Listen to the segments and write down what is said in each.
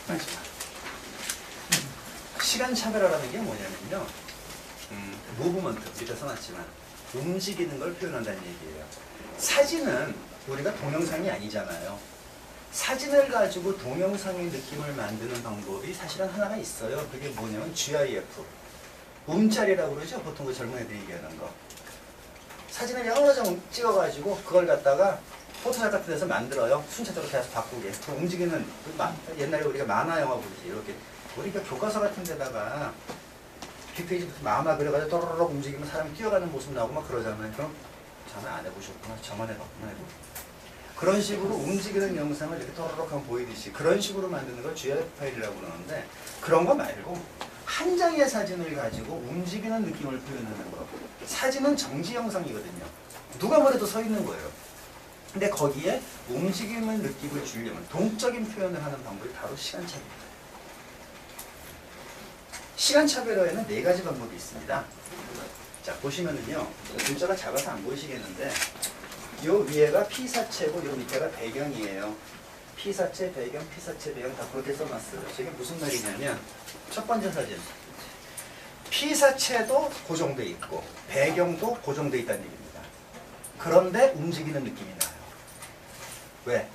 마지막. 시간 차별화라는 게 뭐냐면요. 무브먼트, 밑에 써놨지만 움직이는 걸 표현한다는 얘기예요. 사진은 우리가 동영상이 아니잖아요. 사진을 가지고 동영상의 느낌을 만드는 방법이 사실은 하나가 있어요. 그게 뭐냐면 GIF. 움짤이라고 그러죠. 보통 그 젊은 애들이 얘기하는 거. 사진을 여러 장 찍어가지고 그걸 갖다가 포토샵 같은 데서 만들어요. 순차적으로 계속 바꾸게. 그 움직이는, 옛날에 우리가 만화 영화 보듯이 이렇게 우리가 교과서 같은 데다가 빅페이지부터 마마 그려가지고 또르륵 움직이면 사람이 뛰어가는 모습 나오고 막 그러잖아요. 그럼 저는 안 해보셨구나. 저만 해봤구나. 그런 식으로 움직이는 영상을 이렇게 또르륵 하면 보이듯이 그런 식으로 만드는 걸 GIF 파일이라고 그러는데, 그런 거 말고 한 장의 사진을 가지고 움직이는 느낌을 표현하는 거. 사진은 정지 영상이거든요. 누가 뭐래도 서 있는 거예요. 근데 거기에 움직이는 느낌을 주려면 동적인 표현을 하는 방법이 바로 시간차별입니다. 시간차별화에는 4가지 방법이 있습니다. 자, 보시면은요, 글자가 작아서 안 보이시겠는데, 요 위에가 피사체고 요 밑에가 배경이에요. 피사체, 배경, 피사체, 배경 다 그렇게 써놨어요. 저게 무슨 말이냐면, 첫 번째 사진. 피사체도 고정돼 있고 배경도 고정돼 있다는 얘기입니다. 그런데 움직이는 느낌이 나요. 왜?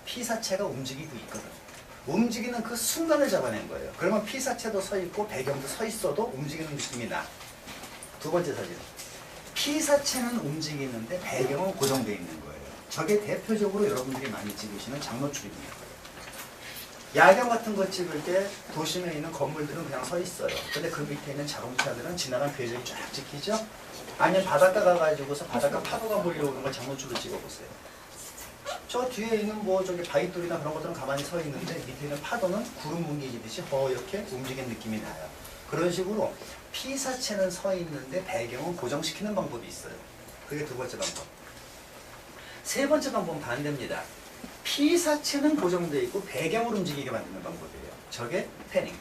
피사체가 움직이고 있거든. 움직이는 그 순간을 잡아낸 거예요. 그러면 피사체도 서 있고 배경도 서 있어도 움직이는 느낌이 나. 두 번째 사진. 피사체는 움직이는데 배경은 고정되어 있는 거예요. 저게 대표적으로 여러분들이 많이 찍으시는 장노출입니다. 야경 같은 거 찍을 때 도심에 있는 건물들은 그냥 서 있어요. 근데 그 밑에 있는 자동차들은 지나간 궤적이 쫙 찍히죠? 아니면 바닷가 가가지고서 바닷가 파도가 몰려오는 걸 장노출로 찍어보세요. 저 뒤에 있는 뭐 저기 바위돌이나 그런 것들은 가만히 서 있는데 밑에 있는 파도는 구름 뭉개지듯이 이렇게 움직이는 느낌이 나요. 그런 식으로 피사체는 서 있는데 배경은 고정시키는 방법이 있어요. 그게 두 번째 방법. 세 번째 방법은 반대입니다. 피사체는 고정되어 있고 배경을 움직이게 만드는 방법이에요. 저게 패닝.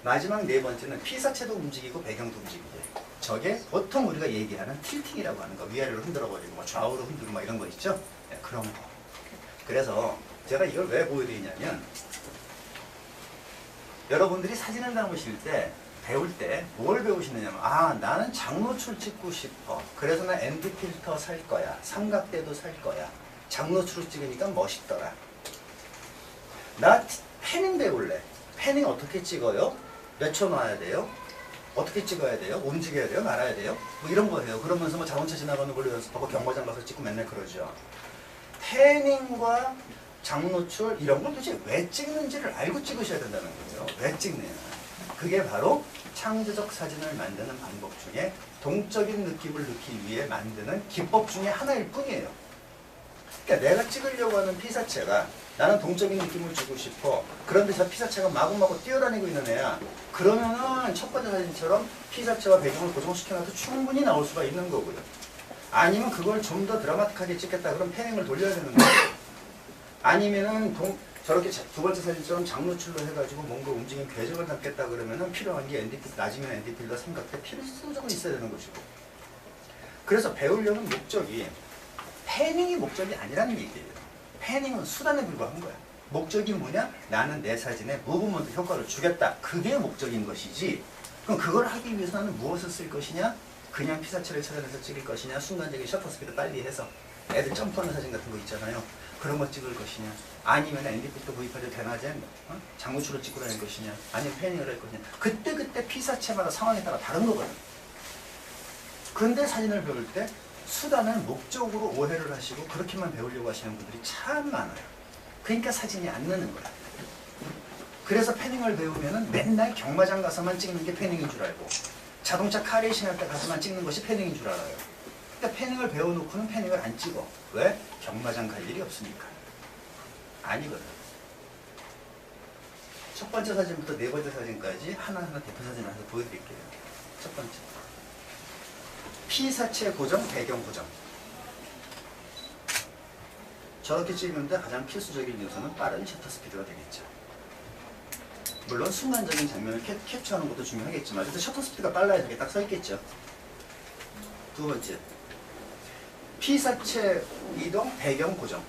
마지막 네 번째는 피사체도 움직이고 배경도 움직이게. 저게 보통 우리가 얘기하는 틸팅이라고 하는 거. 위아래로 흔들어버리고 뭐 좌우로 흔들고 막 이런 거 있죠? 네, 그런 거. 그래서 제가 이걸 왜 보여드리냐면, 여러분들이 사진을 담으실 때 배울 때 뭘 배우시느냐면, 나는 장노출 찍고 싶어. 그래서 나 ND 필터 살 거야. 삼각대도 살 거야. 장노출을 찍으니까 멋있더라. 나 패닝 배울래. 패닝 어떻게 찍어요? 몇 초 놔야 돼요? 어떻게 찍어야 돼요? 움직여야 돼요? 말아야 돼요? 뭐 이런 거예요. 그러면서 뭐 자동차 지나가는 걸로 연습하고 경마장 가서 찍고 맨날 그러죠. 패닝과 장노출 이런 걸 도대체 왜 찍는지를 알고 찍으셔야 된다는 거죠. 왜 찍느냐. 그게 바로 창조적 사진을 만드는 방법 중에 동적인 느낌을 넣기 위해 만드는 기법 중에 하나일 뿐이에요. 그러니까 내가 찍으려고 하는 피사체가 나는 동적인 느낌을 주고 싶어. 그런데 저 피사체가 마구마구 뛰어다니고 있는 애야. 그러면은 첫 번째 사진처럼 피사체와 배경을 고정시켜놔도 충분히 나올 수가 있는 거고요. 아니면 그걸 좀 더 드라마틱하게 찍겠다 그럼 패닝을 돌려야 되는 거예요. 아니면은 저렇게 두 번째 사진처럼 장노출로 해가지고 뭔가 움직이는 궤적을 담겠다 그러면은 필요한 게 ND필, 나중에는 ND필러 삼각대 필수적으로 있어야 되는 것이고. 그래서 배우려는 목적이 패닝이 목적이 아니라는 얘기예요. 패닝은 수단에 불과한 거야. 목적이 뭐냐? 나는 내 사진에 무브먼트 효과를 주겠다. 그게 목적인 것이지. 그럼 그걸 하기 위해서 나는 무엇을 쓸 것이냐? 그냥 피사체를 찾아내서 찍을 것이냐? 순간적인 셔터 스피드 빨리 해서 애들 점프하는 사진 같은 거 있잖아요. 그런 거 찍을 것이냐? 아니면 ND필터 구입해서 대낮에 장노출을 찍고 다닐 것이냐? 아니면 패닝을 할 것이냐? 그때 피사체마다 상황에 따라 다른 거거든. 그런데 사진을 배울 때 수단을 목적으로 오해를 하시고 그렇게만 배우려고 하시는 분들이 참 많아요. 그러니까 사진이 안 느는 거야. 그래서 패닝을 배우면은 맨날 경마장 가서만 찍는 게 패닝인 줄 알고 자동차 카레이싱 할 때 가서만 찍는 것이 패닝인 줄 알아요. 그러니까 패닝을 배워놓고는 패닝을 안 찍어. 왜? 경마장 갈 일이 없으니까. 아니거든. 첫 번째 사진부터 네 번째 사진까지 하나하나 대표 사진을 해서 보여드릴게요. 첫 번째. 피사체 고정, 배경 고정. 저렇게 찍는데 가장 필수적인 요소는 빠른 셔터 스피드가 되겠죠. 물론 순간적인 장면을 캡처하는 것도 중요하겠지만 어쨌든 셔터 스피드가 빨라야 저게 딱 서 있겠죠. 두 번째, 피사체 이동, 배경 고정.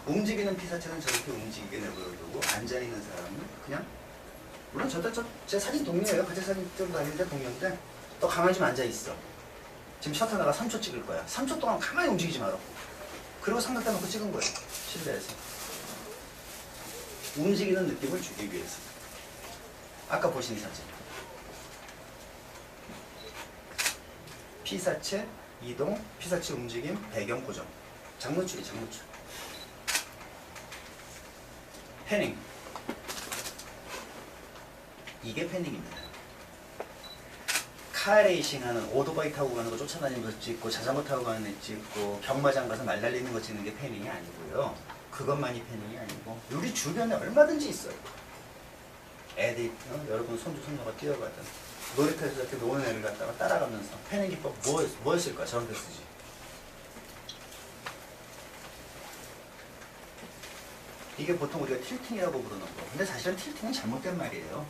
움직이는 피사체는 저렇게 움직이게 내버려두고 앉아있는 사람은 그냥, 물론 제 사진 동료예요. 같이 사진 찍고 다니는데 동료인데 또 가만히 좀 앉아있어. 지금 셔터 나가 3초 찍을 거야. 3초 동안 가만히 움직이지 마라. 그리고 삼각대 놓고 찍은 거예요. 실내에서. 움직이는 느낌을 주기 위해서. 아까 보신 사진. 피사체 이동, 피사체 움직임, 배경 고정. 장문줄이 장문줄. 패닝. 이게 패닝입니다. 카레이싱 하는 오토바이 타고 가는 거 쫓아다니면서 찍고 자전거 타고 가는 애 찍고 경마장 가서 말 달리는 거 찍는 게 패닝이 아니고요. 그것만이 패닝이 아니고 우리 주변에 얼마든지 있어요. 애들, 여러분 손주 손녀가 뛰어가든 놀이터에서 이렇게 노는 애를 갖다가 따라가면서 패닝 기법 뭐였을까? 저런 데 쓰지. 이게 보통 우리가 틸팅이라고 부르는 거. 근데 사실은 틸팅은 잘못된 말이에요.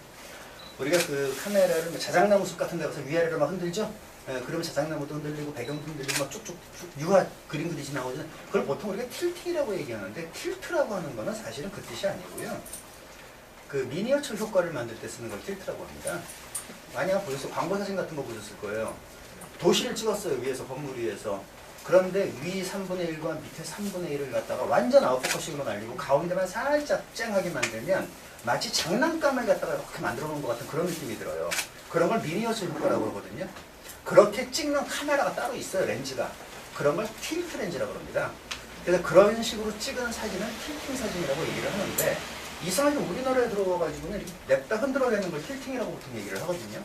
우리가 그 카메라를 자작나무 숲 같은 데 가서 위아래로 막 흔들죠? 예, 그러면 자작나무도 흔들리고 배경도 흔들리고 막 쭉쭉 유화 그림 그리시 나오잖아요. 그걸 보통 우리가 틸팅이라고 얘기하는데 틸트라고 하는 거는 사실은 그 뜻이 아니고요. 그 미니어처 효과를 만들 때 쓰는 걸 틸트라고 합니다. 많이 보셨어요? 광고 사진 같은 거 보셨을 거예요. 도시를 찍었어요. 위에서 건물 위에서. 그런데 위 3분의 1과 밑에 3분의 1을 갖다가 완전 아웃포커싱으로 날리고 가운데만 살짝 쨍하게 만들면 마치 장난감을 갖다가 이렇게 만들어 놓은 것 같은 그런 느낌이 들어요. 그런 걸 미니어처 효과라고 하거든요. 그렇게 찍는 카메라가 따로 있어요. 렌즈가. 그런 걸 틸트 렌즈라고 합니다. 그래서 그런 식으로 찍은 사진은 틸팅 사진이라고 얘기를 하는데 이상하게 우리나라에 들어와가지고는 이렇게 냅다 흔들어내는 걸 틸팅이라고 보통 얘기를 하거든요.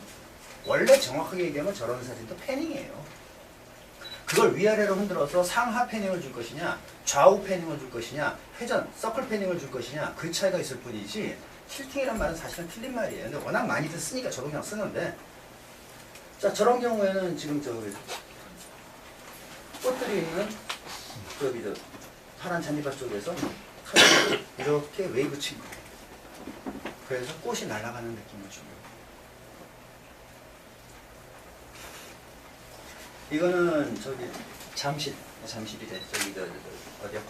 원래 정확하게 얘기하면 저런 사진도 패닝이에요. 그걸 위아래로 흔들어서 상하 패닝을 줄 것이냐 좌우 패닝을 줄 것이냐 회전, 서클 패닝을 줄 것이냐 그 차이가 있을 뿐이지 틸팅이란 말은 사실은 틀린 말이에요. 근데 워낙 많이들 쓰니까 저도 그냥 쓰는데 자 저런 경우에는 지금 저기 꽃들이 있는 저기 저 파란 잔디밭 쪽에서 이렇게 웨이브 친 거예요. 그래서 꽃이 날아가는 느낌을 줍니다. 이거는 저기 잠실이래. 저기 어디야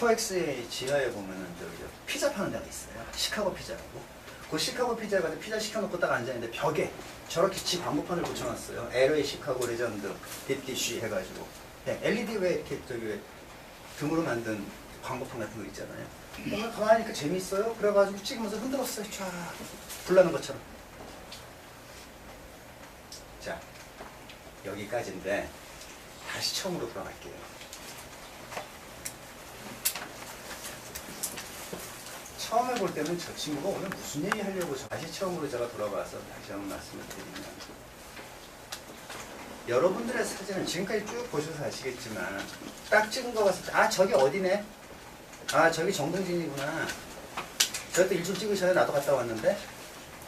코엑스의 지하에 보면은 저기 피자 파는 데가 있어요. 시카고 피자라고. 그 시카고 피자에 가서 피자 시켜놓고 딱 앉아있는데 벽에 저렇게 지 광고판을 붙여놨어요. LA 시카고 레전드 딥디쉬 해가지고 LED 왜 이렇게 저기 왜 등으로 만든 광고판 같은 거 있잖아요. 뭔가 가만히 재밌어요. 그래가지고 찍으면서 흔들었어요. 쫙 불나는 것처럼. 자. 여기까지인데 다시 처음으로 돌아갈게요. 처음에 볼 때는 저 친구가 오늘 무슨 얘기 하려고 다시 처음으로 제가 돌아가서 다시 한번 말씀을 드리면 여러분들의 사진은 지금까지 쭉 보셔서 아시겠지만 딱 찍은 거 봤을 때 아 저기 어디네? 아 저기 정동진이구나. 저것도 일주일 찍으셔야 나도 갔다 왔는데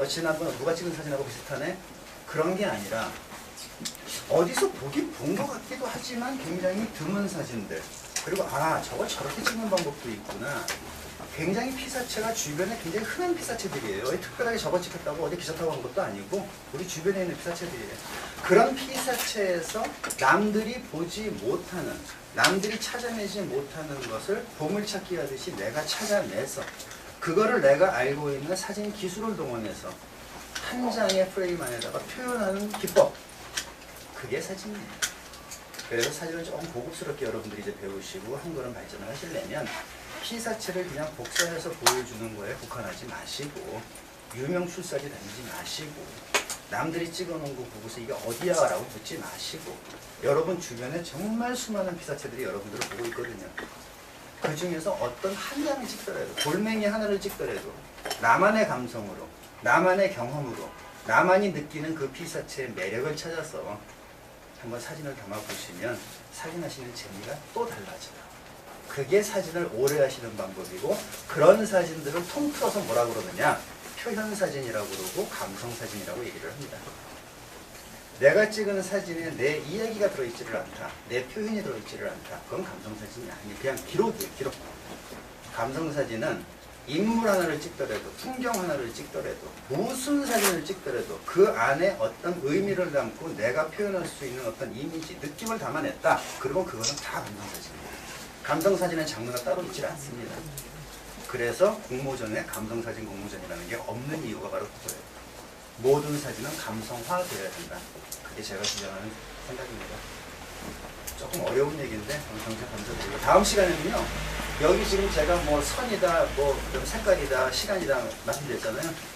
지난번 누가 찍은 사진하고 비슷하네? 그런 게 아니라 어디서 보긴 본 것 같기도 하지만 굉장히 드문 사진들 그리고 아 저걸 저렇게 찍는 방법도 있구나. 굉장히 피사체가 주변에 굉장히 흔한 피사체들이에요. 특별하게 저거 찍혔다고 어디 기차 타고 간 것도 아니고 우리 주변에 있는 피사체들이에요. 그런 피사체에서 남들이 보지 못하는 남들이 찾아내지 못하는 것을 보물찾기 하듯이 내가 찾아내서 그거를 내가 알고 있는 사진 기술을 동원해서 한 장의 프레임 안에다가 표현하는 기법 그게 사진이에요. 그래서 사진을 조금 고급스럽게 여러분들이 이제 배우시고 한 걸음 발전을 하시려면 피사체를 그냥 복사해서 보여주는 거에 국한하지 마시고 유명 출사지 다니지 마시고 남들이 찍어놓은 거 보고서 이게 어디야? 라고 묻지 마시고 여러분 주변에 정말 수많은 피사체들이 여러분들을 보고 있거든요. 그 중에서 어떤 한 장을 찍더라도 돌멩이 하나를 찍더라도 나만의 감성으로 나만의 경험으로 나만이 느끼는 그 피사체의 매력을 찾아서 한번 사진을 담아보시면 사진하시는 재미가 또 달라져요. 그게 사진을 오래 하시는 방법이고 그런 사진들을 통틀어서 뭐라 그러느냐 표현사진이라고 그러고 감성사진이라고 얘기를 합니다. 내가 찍은 사진에 내 이야기가 들어있지를 않다. 내 표현이 들어있지를 않다. 그건 감성사진이 아니에요. 그냥 기록이에요. 기록. 감성사진은 인물 하나를 찍더라도 풍경 하나를 찍더라도 무슨 사진을 찍더라도 그 안에 어떤 의미를 담고 내가 표현할 수 있는 어떤 이미지, 느낌을 담아냈다. 그리고 그거는 다 감성사진입니다. 감성사진의 장르가 따로 있지 않습니다. 그래서 공모전에 감성사진 공모전이라는 게 없는 이유가 바로 그거예요. 모든 사진은 감성화되어야 된다. 그게 제가 주장하는 생각입니다. 조금 어려운 얘기인데 경청 감사드리고, 다음 시간에는요, 여기 지금 제가 뭐 선이다, 뭐 색깔이다, 시간이다 말씀드렸잖아요.